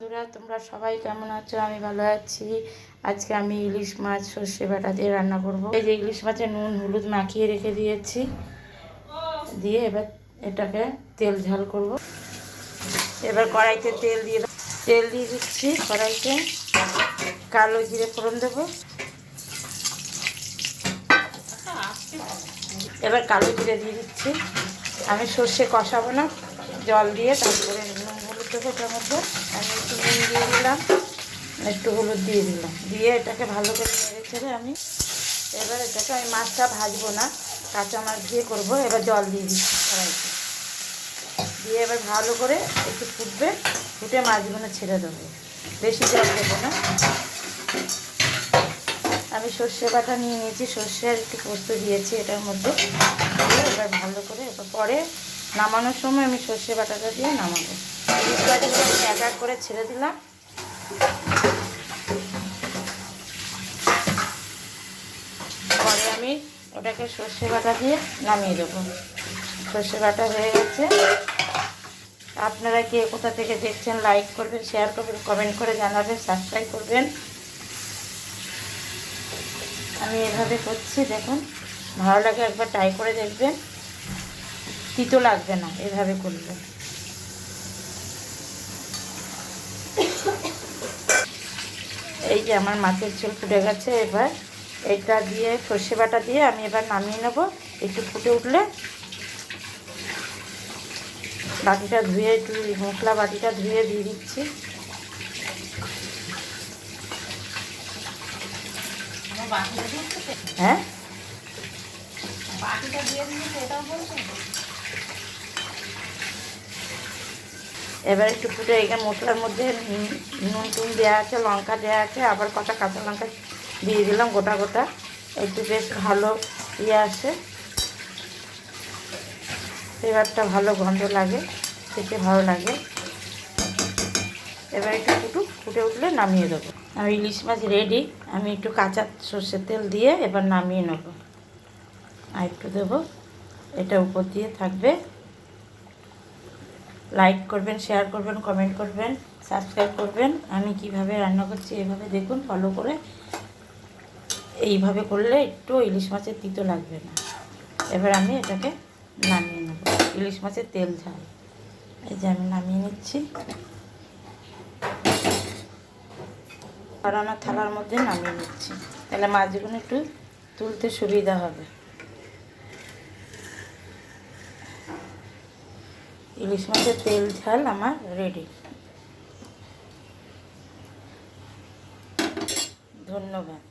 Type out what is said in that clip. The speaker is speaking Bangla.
বন্ধুরা, তোমরা সবাই কেমন আছো? আমি ভালো আছি। আজকে আমি ইলিশ মাছ সর্ষে বাটা দিয়ে রান্না করব। এই যে ইলিশ মাছে নুন হলুদ মাখিয়ে রেখে দিয়েছি, দিয়ে এবার এটাকে তেল ঝাল করব। এবার কড়াইতে তেল দিয়ে দিচ্ছি। কড়াইতে কালো জিরে ফোড়ন দেবো। এবার কালো জিরে দিয়ে দিচ্ছি। আমি সর্ষে কষাবো না, জল দিয়ে তারপরে নুন হলুদ দেবো। এটার মধ্যে আমি একটু নুন দিয়ে দিলাম, একটু হলুদ দিয়ে দিলাম, দিয়ে এটাকে ভালো করে নেড়ে ছেড়ে এবার এটাকে আমি মাছটা ভাজবো না, কাঁচা মাছ দিয়ে করবো। এবার জল দিয়ে দিচ্ছি কড়াইতে, দিয়ে এবার ভালো করে একটু ফুটবে, ফুটে মাছগুলো ছেড়ে দেবো। বেশি জল দেবো না। আমি সর্ষে বাটা নিয়ে নিয়েছি, সর্ষে আর একটু পোস্ত দিয়েছি এটার মধ্যে। এবার ভালো করে পরে নামানোর সময় আমি সর্ষে বাটাটা দিয়ে নামাবো। ইলিশ মাছগুলো আমি এক এক করে ছেড়ে দিলাম। পরে আমি ওটাকে সর্ষে বাটা দিয়ে নামিয়ে দেবো। সর্ষে বাটা হয়ে গেছে। আপনারা কে কোথা থেকে দেখছেন লাইক করবেন, শেয়ার করবেন, কমেন্ট করে জানাবেন, সাবস্ক্রাইব করবেন। আমি এভাবে করছি, দেখুন ভালো লাগে, একবার ট্রাই করে দেখবেন, তিতো লাগবে না এভাবে করলে। এই যে আমার মাছের ঝোল ফুটে গেছে। এবার এটা দিয়ে সর্ষে বাটা দিয়ে আমি এবার নামিয়ে নেব। একটু ফুটে উঠলে বাটিটা ধুয়ে, একটু মশলা বাটিটা ধুয়ে দিয়ে দিচ্ছি। হ্যাঁ, এবার একটু ফুটে এখানে মশলার মধ্যে নুন টুন দেওয়া আছে, লঙ্কা দেওয়া আছে, আবার কটা কাঁচা লঙ্কা দিয়ে দিলাম গোটা গোটা। একটু বেশ ভালো আসে, ফ্লেভারটা ভালো, গন্ধ লাগে, খেতে ভালো লাগে। এবার একটু ফুটে উঠলে নামিয়ে দেবো। আর ইলিশ মাছ রেডি। আমি একটু কাঁচা সর্ষের তেল দিয়ে এবার নামিয়ে নেব। আর একটু দেবো, এটা উপর দিয়ে থাকবে। লাইক করবেন, শেয়ার করবেন, কমেন্ট করবেন, সাবস্ক্রাইব করবেন। আমি কিভাবে রান্না করছি এইভাবে দেখুন, ফলো করে। এইভাবে করলে একটু ইলিশ মাছের তিতো লাগবে না। এবার আমি এটাকে নামিয়ে নেব। ইলিশ মাছের তেল ঝাল, এই যে আমি নামিয়ে নিচ্ছি। আর আমার থালার মধ্যে নামিয়ে নিচ্ছি, তাহলে মাছগুলো একটু তুলতে সুবিধা হবে। ইলিশ মাছের তেল ঝাল আমার রেডি। ধন্যবাদ।